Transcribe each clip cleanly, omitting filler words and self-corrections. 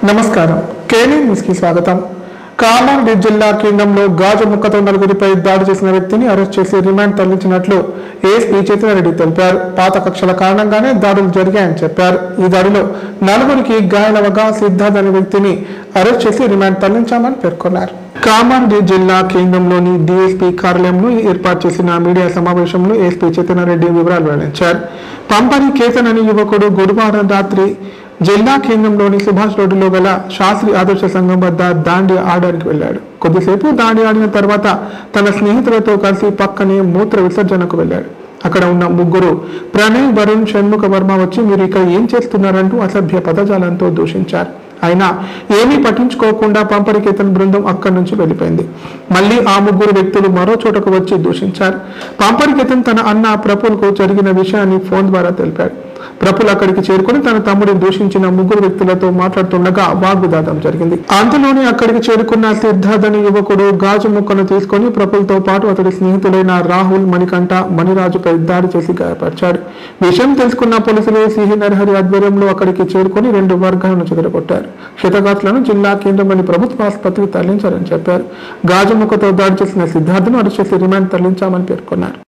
నమస్కారం కేనీ న్యూస్ కి స్వాగతం। కామారెడ్డి జిల్లా కేంద్రంలో గాజు ముక్కతో నలుగురిపై దాడి చేసిన వ్యక్తిని అరెస్ట్ చేసి రిమాండ్ తరలించినట్లు ఏఎస్పీ చైతన్యరెడ్డి తెలిపారు। పాత కక్షల కారణంగానే దాడులు జరిగాయని చెప్పారు। ఈ దాడిలో నలుగురికి గాయాలవగా సిద్ధార్థ్ అనే వ్యక్తిని అరెస్ట్ చేసి రిమాండ్ తరలించామని పేర్కొన్నారు। కామారెడ్డి జిల్లా కేంద్రంలోని డీఎస్పీ కార్యాలయంలో ఏర్పాటు చేసిన మీడియా సమావేశంలో ఏఎస్పీ చైతన్యరెడ్డి వివరాలు వెల్లడించారు। పంపరి కేతన్ అనే యువకుడు గురువారం రాత్రి జిల్లా కేంద్రంలోని సుభాష్ రోడ్డులో గల శాస్త్రి ఆదర్శ సంఘం వద్ద దాండి ఆడడానికి వెళ్ళాడు। కొద్దిసేపు దాండి ఆడిన తర్వాత తన స్నేహితులతో కలిసి పక్కనే మూత్ర విసర్జనకు వెళ్ళాడు। అక్కడ ఉన్న ముగ్గురు ప్రణయ్, వరుణ్, షణ్ముఖ వర్మ వచ్చి మీరు ఇక్కడ ఏం చేస్తున్నారంటూ అసభ్య పదజాలంతో దూషించారు। అయినా ఏమీ పట్టించుకోకుండా పంపరి కేతన్ బృందం అక్కడి నుంచి వెళ్ళిపోయింది। మళ్ళీ ఆ ముగ్గురు వ్యక్తులు మరో చోటకు వచ్చి దూషించారు। పంపరి కేతన్ తన అన్న ప్రఫుల్కు జరిగిన విషయాన్ని ఫోన్ ద్వారా తెలిపాడు। ప్రఫుల్ అక్కడికి చేరుకుని తన తమ్ముడిని దూషించిన ముగ్గురు వ్యక్తులతో మాట్లాడుతుండగా వాగ్వివాదం జరిగింది। అందులోనే అక్కడికి చేరుకున్న సిద్ధార్థ్ అనే యువకుడు గాజు ముక్కను తీసుకుని ప్రఫుల్తో పాటు అతడి స్నేహితులైన రాహుల్, మణికంఠ, మణిరాజుపై దాడి చేసి గాయపరిచాడు। విషయం తెలుసుకున్న పోలీసులు సిహి నరహరి ఆధ్వర్యంలో అక్కడికి చేరుకుని 2 వర్గాలను చెదరగొట్టారు। క్షతగాత్రులను జిల్లా కేంద్రంలోని ప్రభుత్వ ఆసుపత్రికి తరలించారని చెప్పారు। గాజు ముక్కతో దాడి చేసిన సిద్ధార్థ్ను అరెస్ట్ చేసి రిమాండ్ తరలించామని పేర్కొన్నారు।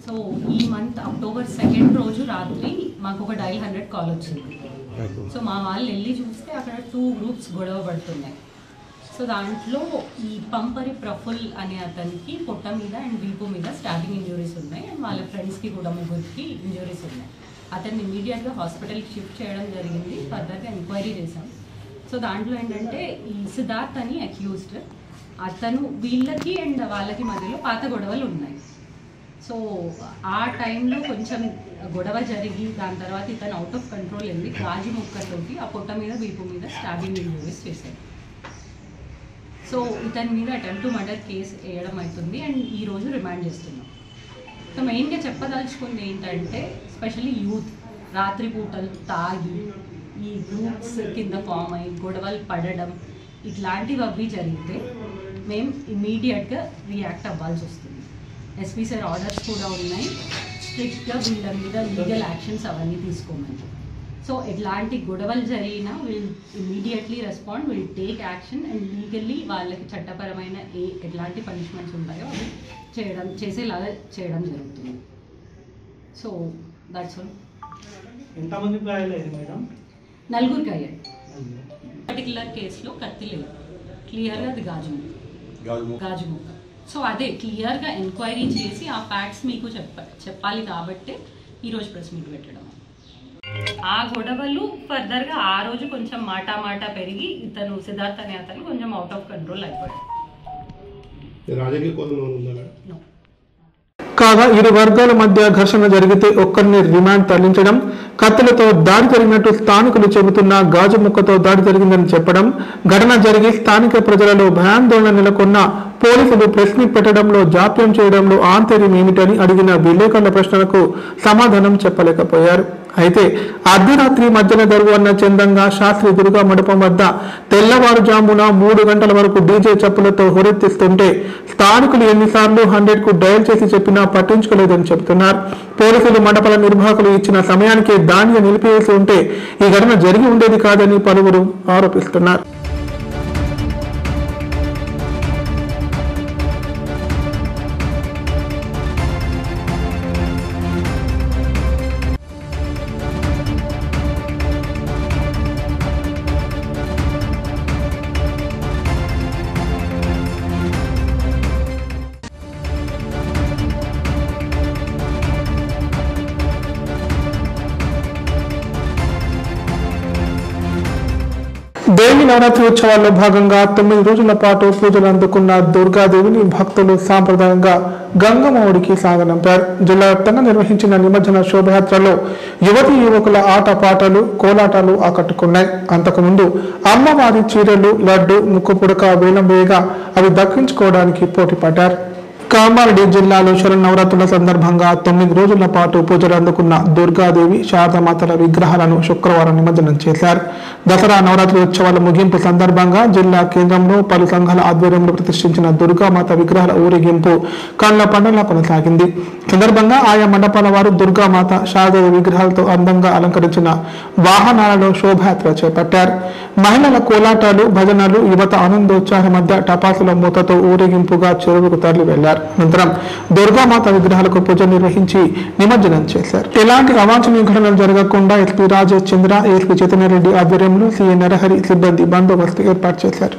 సో ఈ మంత్ అక్టోబర్ 2 రోజు రాత్రి మాకు ఒక డైల్ 100 కాల్ వచ్చింది। సో మా వాళ్ళు వెళ్ళి చూస్తే అక్కడ 2 గ్రూప్స్ గొడవ పడుతున్నాయి। సో దాంట్లో ఈ పంపరి ప్రఫుల్ అనే అతనికి పొట్ట మీద అండ్ వీపు మీద స్టాబింగ్ ఇంజురీస్ ఉన్నాయి అండ్ వాళ్ళ ఫ్రెండ్స్కి కూడా ముగ్గురికి ఇంజురీస్ ఉన్నాయి। అతన్ని ఇమీడియట్గా హాస్పిటల్కి షిఫ్ట్ చేయడం జరిగింది। ఫర్దర్గా ఎంక్వైరీ చేశాం। సో దాంట్లో ఏంటంటే ఈ సిద్ధార్థ్ అని అక్యూజ్డ్ అతను వీళ్ళకి అండ్ వాళ్ళకి మధ్యలో పాత గొడవలు ఉన్నాయి। సో ఆ టైంలో కొంచెం గొడవ జరిగి దాని తర్వాత ఇతను అవుట్ ఆఫ్ కంట్రోల్ వెళ్ళి గాజు ముక్కతోటి ఆ పొట్ట మీద వీపు మీద స్టాబింగ్ ఇంజురీస్ చేశాడు। సో ఇతని మీద అటెంప్ట్ టు మర్డర్ కేసు వేయడం అవుతుంది అండ్ ఈరోజు రిమాండ్ చేస్తున్నాం। సో మెయిన్గా చెప్పదలుచుకుంది ఏంటంటే స్పెషల్లీ యూత్ రాత్రి పూటలు తాగి ఈ గ్రూప్స్ కింద ఫామ్ అయ్యి గొడవలు పడడం ఇట్లాంటివి అవి జరిగితే మేము ఇమీడియట్గా రియాక్ట్ అవ్వాల్సి వస్తుంది। ఎస్పీ సార్ ఆర్డర్స్ కూడా ఉన్నాయి, స్ట్రిక్ట్గా వీళ్ళ మీద లీగల్ యాక్షన్స్ అవన్నీ తీసుకోమని। సో ఎట్లాంటి గొడవలు జరిగినా will immediately respond, will take action and legally వాళ్ళకి చట్టపరమైన ఎట్లాంటి పనిష్మెంట్స్ ఉంటాయో అవి చేసేలాగా చేయడం జరుగుతుంది। So that's all. ఎంతమంది గాయాలయ్యారు మేడం? 4 అయ్యాయి। పర్టికులర్ కేసులో కత్తి లేదు, క్లియర్గా అది గాజు ముక్క। సో అదే క్లియర్గా ఎంక్వైరీ చేసి ఆ ఫ్యాక్ట్స్ మీకు చెప్పాలి కాబట్టి ఈరోజు ప్రెస్ మీట్ పెట్టడం। ఆ గొడవలు ఫర్దర్గా ఆ రోజు కొంచెం మాట పెరిగి ఇతను సిద్ధార్థ్ అనే అతను కొంచెం అవుట్ ఆఫ్ కంట్రోల్ అయిపోయాడు। కాగా ఇరు వర్గాల మధ్య ఘర్షణ జరిగితే ఒక్కరిని రిమాండ్ తరలించడం, కత్తులతో దాడి జరిగినట్టు స్థానికులు చెబుతున్నా గాజు ముక్కతో దాడి జరిగిందని చెప్పడం, ఘటన జరిగి స్థానిక ప్రజలలో భయాందోళన నెలకొన్న పోలీసులు ప్రెస్ మీట్ పెట్టడంలో జాప్యం చేయడంలో ఆంతర్యం ఏమిటని అడిగిన విలేకరుల ప్రశ్నలకు సమాధానం చెప్పలేకపోయారు। అయితే అర్ధరాత్రి మధ్యన దరువు అన్న చందంగా శాస్త్రి దుర్గా మండపం వద్ద తెల్లవారుజామున 3 గంటల వరకు డీజే చప్పులతో హోరెత్తిస్తుంటే స్థానికులు ఎన్నిసార్లు 100కు డయల్ చేసి చెప్పినా పట్టించుకోలేదని చెబుతున్నారు। పోలీసులు మండపాల నిర్వాహకులు ఇచ్చిన సమయానికే దాన్ని నిలిపివేసి ఉంటే ఈ ఘటన జరిగి ఉండేది కాదని పలువురు ఆరోపిస్తున్నారు। దేవి నవరాత్రి ఉత్సవాల్లో భాగంగా 9 రోజుల పాటు పూజలు అందుకున్న దుర్గాదేవిని భక్తులు సాంప్రదాయంగా గంగమ్మ ఒడికి సాగనంపారు. జిల్లా వ్యాప్తంగా నిర్వహించిన నిమజ్జన శోభయాత్రలో యువతీ యువకుల ఆటపాటలు కోలాటాలు ఆకట్టుకున్నాయి. అంతకుముందు అమ్మవారి చీరలు లడ్డు ముక్కు పుడక వేలం వేయగా అవి దక్కించుకోవడానికి పోటీ పడ్డారు. కామారెడ్డి జిల్లాలో శరన్నవరాత్రుల సందర్భంగా 9 రోజుల పాటు పూజలు అందుకున్న దుర్గాదేవి శారదామాతల విగ్రహాలను శుక్రవారం నిమజ్జనం చేశారు. దసరా నవరాత్రి ఉత్సవాల ముగింపు సందర్భంగా జిల్లా కేంద్రంలో పలు సంఘాల ఆధ్వర్యంలో ప్రతిష్ఠించిన దుర్గామాత విగ్రహాల ఊరేగింపు కళ్ల పండుగ కొనసాగింది. సందర్భంగా ఆయా మండపాల వారు దుర్గామాత శారద విగ్రహాలతో అందంగా అలంకరించిన వాహనాలలో శోభయాత్ర చేపట్టారు. మహిళల కోలాటాలు భజనలు యువత ఆనందోత్సాహం మధ్య టపాసుల మూతతో ఊరేగింపుగా చెరువుకు తరలి వెళ్లారు. అనంతరం దుర్గామాత విగ్రహాలకు పూజ నిర్వహించి నిమజ్జనం చేశారు. ఎలాంటి అవాంఛనీయ ఘటనలు జరగకుండా ఎస్పీ రాజేష్ చంద్ర ఎస్పీ చైతన్యరెడ్డి ఆధ్వర్యంలో సీఏ నరహరి సిబ్బంది బందోబస్తు ఏర్పాటు చేశారు.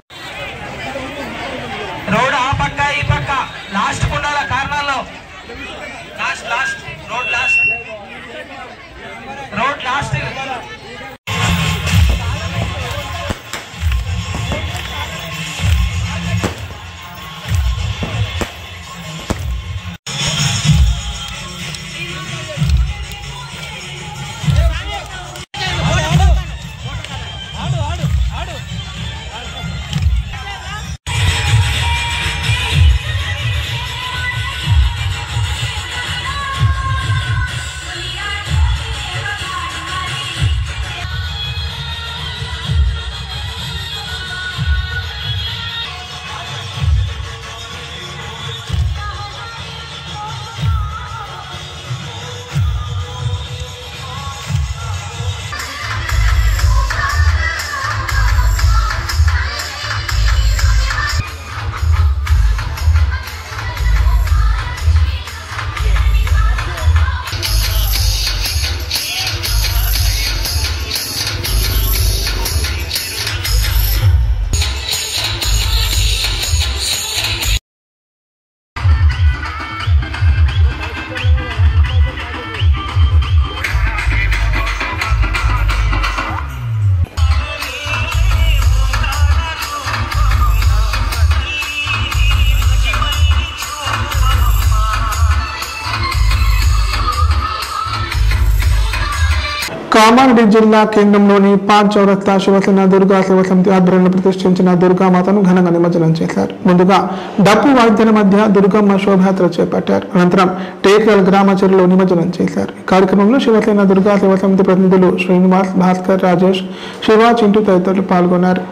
కామారెడ్డి జిల్లా కేంద్రంలోని పాంచ్ చౌరస్తా శివసేన దుర్గా సేవ సమితి ఆధ్వర్యంలో ప్రతిష్ఠించిన దుర్గామాతను ఘనంగా నిమజ్జనం చేశారు. ముందుగా డప్పు వాయిద్యాల మధ్య దుర్గమ్మ శోభయాత్ర చేపట్టారు. అనంతరం టేకల్ గ్రామ చెరువులో నిమజ్జనం చేశారు. ఈ కార్యక్రమంలో శివసేన దుర్గా సేవ సమితి ప్రతినిధులు శ్రీనివాస్, భాస్కర్, రాజేష్, శివ, చింటూ తదితరులు పాల్గొన్నారు.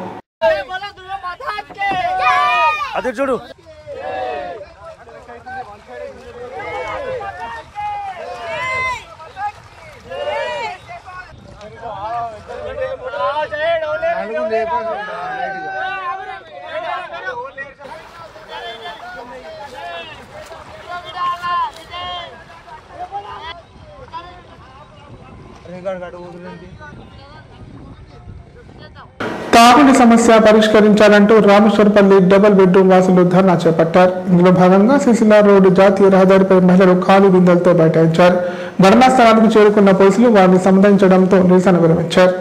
తాగునీటి సమస్య పరిష్కరించాలంటూ రామేశ్వరపల్లి డబుల్ బెడ్రూమ్ వాసులు ధర్నా చేపట్టారు. ఇందులో భాగంగా సిసిలా రోడ్డు జాతీయ రహదారిపై మహిళలు ఖాళీ బిందెలతో బైఠాయించారు. ధర్నా స్థలానికి చేరుకున్న పోలీసులు వారిని సంబంధించడంతో నిరసన విరమించారు.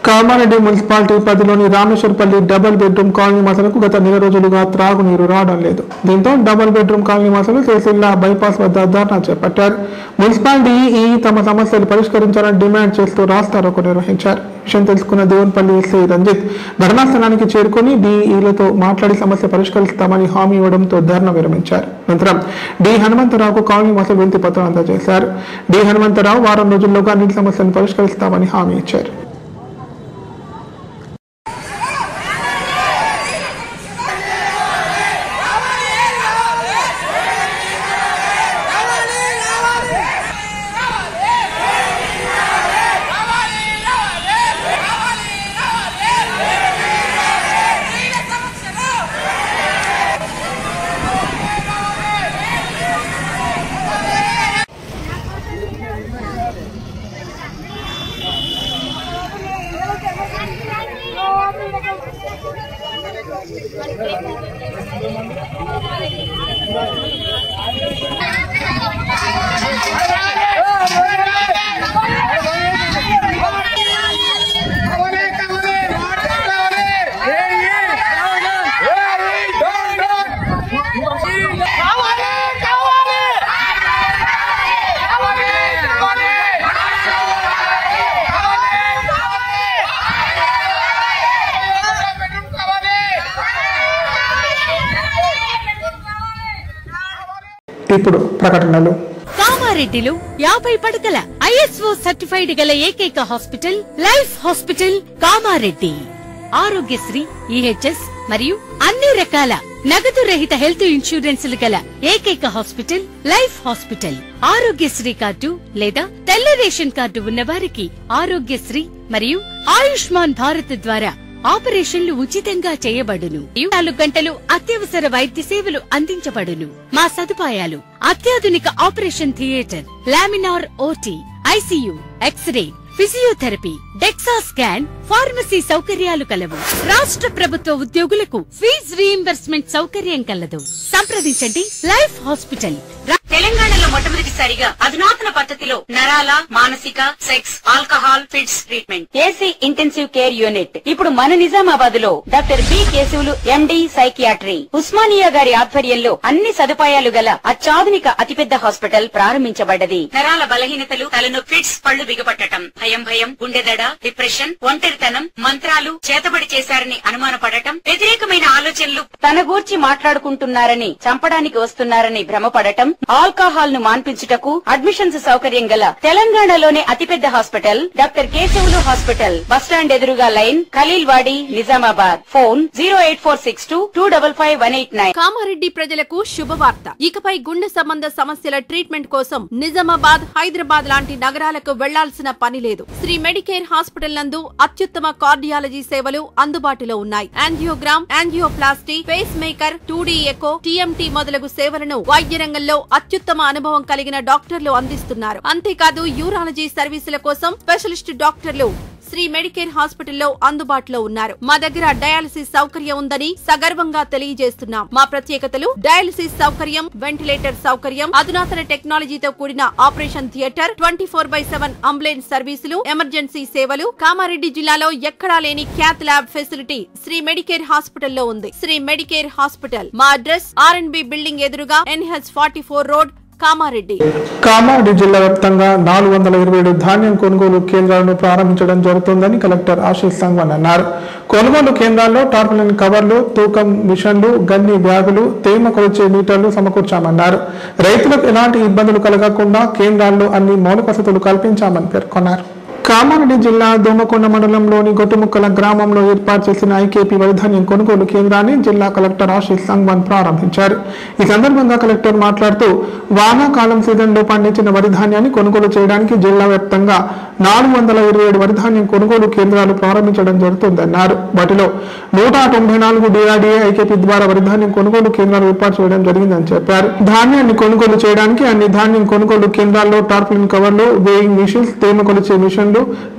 కామారెడ్డి మున్సిపాలిటీ పరిధిలోని రామేశ్వరపల్లి డబుల్ బెడ్రూమ్ కాలనీ వాసులకు గత 4 రోజులుగా త్రాగునీరు రావడం లేదు. దీంతో డబుల్ బెడ్రూమ్ కాలనీ వాసులు సిరిసిల్ల బైపాస్ వద్ద ధర్నా చేపట్టారు. మున్సిపాలిటీ తమ సమస్యలు పరిష్కరించాలని డిమాండ్ చేస్తూ రాస్తారోకో నిర్వహించారు. విషయం తెలుసుకున్న దేవునిపల్లి ఎస్ఐ రంజిత్ ధర్నా స్థానానికి చేరుకుని డిఈలతో మాట్లాడి సమస్య పరిష్కరిస్తామని హామీ ఇవ్వడంతో ధర్నా విరమించారు. అనంతరం డి హనుమంతరావుకు కాలనీ వాసులు వినతి పత్రం అందజేశారు. డి హనుమంతరావు వారం రోజుల్లోగా నీటి సమస్యను పరిష్కరిస్తామని హామీ ఇచ్చారు. ఇప్పుడు ప్రకటనలు. కామారెడ్డిలో 50 పడకల ISO సర్టిఫైడ్ గల ఏకైక hospital life hospital Kamareddy. Aarogyasri, EHS మరియు అన్ని రకాల నగదు రహిత హెల్త్ ఇన్సూరెన్సులు గల ఏకైక hospital life hospital. Aarogyasri card లేదా తెల్ల రేషన్ కార్డు ఉన్నవారికి ఆరోగ్యశ్రీ మరియు ఆయుష్మాన్ భారత్ ద్వారా ఆపరేషన్లు ఉచితంగా చేయబడును. 24 గంటలు అత్యవసర వైద్య సేవలు అందించబడును. మా సదుపాయాలు: అత్యాధునిక operation theatre, laminar OT, ICU, x-ray, physiotherapy, DEXA scan, pharmacy సౌకర్యాలు కలవు. రాష్ట్ర ప్రభుత్వ ఉద్యోగులకు ఫీజు రీయింబర్స్మెంట్ సౌకర్యం కలదు. సంప్రదించండి లైఫ్ హాస్పిటల్. తెలంగాణలో మొట్టమొదటిసారిగా అధునాతన పద్ధతిలో నరాల, మానసిక, sex, alcohol, fits treatment, AC intensive care unit ఇప్పుడు మన నిజామాబాద్ లో doctor B Keshavulu MD psychiatry, Osmania గారి ఆధ్వర్యంలో అన్ని సదుపాయాలు గల అత్యాధునిక అతిపెద్ద హాస్పిటల్ ప్రారంభించబడ్డది. నరాల బలహీనతలు, తలనొప్పి, ఫిట్స్, పళ్లు బిగపట్టడం, భయం, గుండెదడ, డిప్రెషన్, ఒంటరితనం, మంత్రాలు చేతబడి చేశారని అనుమానపడటం, వ్యతిరేకమైన ఆలోచనలు, తన గూర్చి మాట్లాడుకుంటున్నారని, చంపడానికి వస్తున్నారని భ్రమపడటం, ఆల్కహాల్ ను మాన్పించుటకు అడ్మిషన్స్ సౌకర్యం గల తెలంగాణలోనే అతిపెద్ద hospital doctor Keshavulu hospital. Bus stand ఎదురుగా లైన్, ఖలీల్వాడి, నిజామాబాద్. ఫోన్ 08462255189. కామారెడ్డి ప్రజలకు శుభవార్త. ఇకపై గుండె సంబంధ సమస్యల ట్రీట్మెంట్ కోసం నిజామాబాద్, హైదరాబాద్ లాంటి నగరాలకు వెళ్లాల్సిన పని లేదు. శ్రీ మెడికేర్ హాస్పిటల్ నందు అత్యుత్తమ కార్డియాలజీ సేవలు అందుబాటులో ఉన్నాయి. Angiogram, angioplasty, pacemaker, 2D echo, TMT మొదలగు సేవలను వైద్య రంగంలో అత్యుత్తమ అనుభవం కలిగిన డాక్టర్లు అందిస్తున్నారు. అంతేకాదు యూరాలజీ సర్వీసుల కోసం స్పెషలిస్ట్ డాక్టర్లు శ్రీ మెడికేర్ హాస్పిటల్లో అందుబాటులో ఉన్నారు. మా దగ్గర డయాలసిస్ సౌకర్యం ఉందని సగర్వంగా తెలియజేస్తున్నాం. మా ప్రత్యేకతలు: డయాలసిస్ సౌకర్యం, వెంటిలేటర్ సౌకర్యం, అధునాతన టెక్నాలజీతో కూడిన ఆపరేషన్ థియేటర్, 24/7 అంబులెన్స్ సర్వీసులు, ఎమర్జెన్సీ సేవలు. కామారెడ్డి జిల్లాలో ఎక్కడా లేని cath lab facility Sri medicare హాస్పిటల్లో ఉంది. Sri medicare hospital. మా అడ్రస్ R&B బిల్డింగ్ ఎదురుగా NH44 రోడ్, కామారెడ్డి. కామారెడ్డి జిల్లా వ్యాప్తంగా 427 ధాన్యం కొనుగోలు కేంద్రాలను ప్రారంభించడం జరుగుతుందని కలెక్టర్ ఆశీష్ సంగ్వాన్ అన్నారు. కొనుగోలు కేంద్రాల్లో టార్పాలిన్ కవర్లు, తూకం మిషన్లు, గన్ని బ్యాగులు, తేమ కొలిచే మీటర్లు సమకూర్చామన్నారు. రైతులకు ఎలాంటి ఇబ్బందులు కలగకుండా కేంద్రాల్లో అన్ని మౌలిక వసతులు కల్పించామని పేర్కొన్నారు. కామారెడ్డి జిల్లా దోమకొండ మండలంలోని గొట్టుముక్కల గ్రామంలో ఏర్పాటు చేసిన IKP వరిధాన్యం కొనుగోలు కేంద్రాన్ని జిల్లా కలెక్టర్ ఆశీష్ సంగ్వాన్ ప్రారంభించారు. ఈ సందర్భంగా కలెక్టర్ మాట్లాడుతూ వానాకాలం సీజన్లో పండించిన వరిధాన్యాన్ని కొనుగోలు చేయడానికి జిల్లా వ్యాప్తంగా 427 వరిధాన్యం కొనుగోలు కేంద్రాలు ప్రారంభించడం జరుగుతుందన్నారు. వాటిలో 194 DRDA IKP ద్వారా వరిధాన్యం కొనుగోలు కేంద్రాలు ఏర్పాటు చేయడం జరిగిందని చెప్పారు. ధాన్యాన్ని కొనుగోలు చేయడానికి అన్ని ధాన్యం కొనుగోలు కేంద్రాల్లో టార్పాలిన్ కవర్లు, వేయింగ్ మిషన్స్, తేమ కొలిచే మిషన్లు,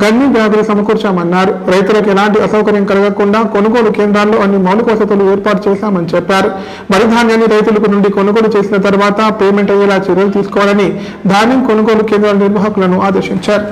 గన్ని బ్యాగులు సమకూర్చామన్నారు. రైతులకు ఎలాంటి అసౌకర్యం కలగకుండా కొనుగోలు కేంద్రాల్లో అన్ని మౌలిక వసతులు ఏర్పాటు చేశామని చెప్పారు. వరి ధాన్యాన్ని రైతులకు నుండి కొనుగోలు చేసిన తర్వాత పేమెంట్ అయ్యేలా చర్యలు తీసుకోవాలని ధాన్యం కొనుగోలు కేంద్రాల నిర్వాహకులను ఆదేశించారు.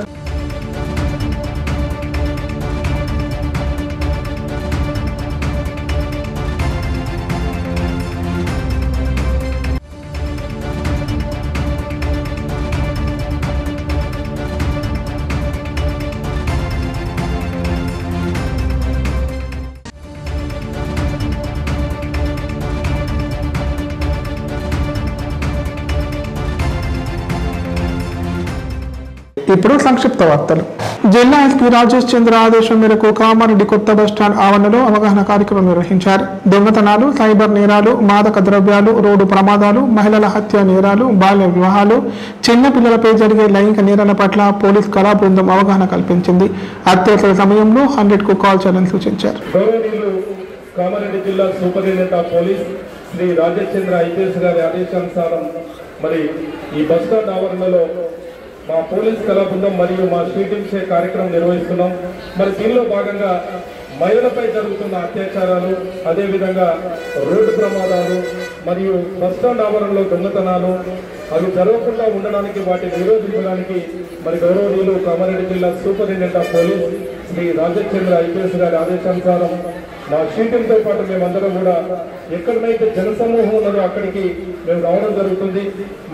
ఇప్పుడు సంక్షిప్త వార్తలు. జిల్లా ఎస్పీ రాజేష్ చంద్ర ఆదేశం మేరకు కామారెడ్డి కొత్త బస్టాండ్ ఆవరణలో అవగాహన కార్యక్రమం నిర్వహించారు. దొంగతనాలు, సైబర్ నేరాలు, మాదక ద్రవ్యాలు, రోడ్డు ప్రమాదాలు, మహిళల హత్య నేరాలు, బాల్య వివాహాలు, చిన్న పిల్లలపై జరిగే లైంగిక నేరాల పట్ల పోలీస్ కళా బృందం అవగాహన కల్పించింది. అత్యవసర సమయంలో 100కు కాల్ చేయాలని సూచించారు. కామారెడ్డి జిల్లా superintendent of police Sri Rajesh Chandra IPS గారి ఆదేశానుసారం మరి ఈ బస్టాండ్ ఆవరణలో మా పోలీస్ కళా బృందం మరియు మా షూటింగ్ కార్యక్రమం నిర్వహిస్తున్నాం. మరి దీనిలో భాగంగా మహిళలపై జరుగుతున్న అత్యాచారాలు, అదేవిధంగా రోడ్డు ప్రమాదాలు మరియు బస్టాండ్ ఆవరణలో దొంగతనాలు అవి జరగకుండా ఉండడానికి, వాటిని నిరోధించడానికి మరి గౌరవనీయులు కామారెడ్డి జిల్లా superintendent of police Sri Rajesh Chandra IPS గారి ఆదేశానుసారం మా షూటింగ్తో పాటు మేమందరం కూడా ఎక్కడైతే జనసమూహం ఉన్నదో అక్కడికి మేము రావడం జరుగుతుంది.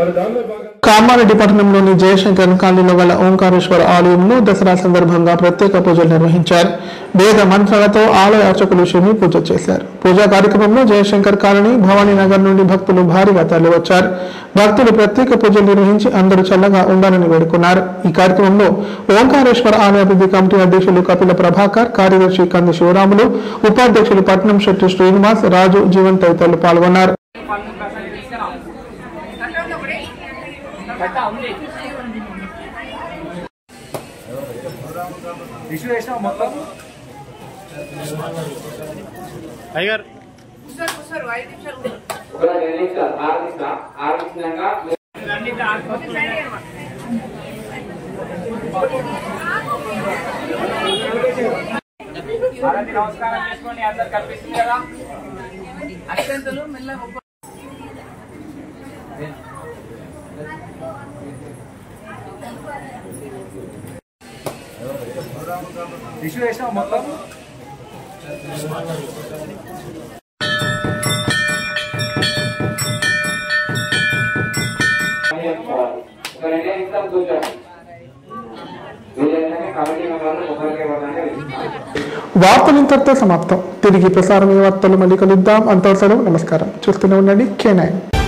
మరి దానిలో భాగంగా కామారెడ్డి పట్టణంలోని జయశంకర్ కాలనీలో గల ఓంకారేశ్వర ఆలయంలో దసరా సందర్భంగా ప్రత్యేక పూజలు నిర్వహించారు. వేద మంత్రాలతో ఆలయ అర్చకులు శమి పూజ చేశారు. పూజా కార్యక్రమంలో జయశంకర్ కాలనీ, భవానీ నగర్ నుండి భక్తులు భారీగా తరలివచ్చారు. భక్తులు ప్రత్యేక పూజలు నిర్వహించి అందరూ చల్లగా ఉండాలని వేడుకున్నారు. ఈ కార్యక్రమంలో ఓంకారేశ్వర ఆలయ అభివృద్ధి కమిటీ అధ్యక్షులు కపిల ప్రభాకర్, కార్యదర్శి కంది శివరాములు, ఉపాధ్యక్షులు పట్నం శెట్టి శ్రీనివాస్, రాజు, జీవన్ తదితరులు పాల్గొన్నారు. నమస్కారం చేసుకోండి, అందరు కల్పిస్తుంది కదా అత్యంతలు మెల్లగా విషు వేసాం మొత్తం వార్తలు ఇంతటితో సమాప్తం. తిరిగి ప్రసారం వార్తలు మళ్ళీ కలుద్దాం. అంతవరకు నమస్కారం. చూస్తూనే ఉండండి K9.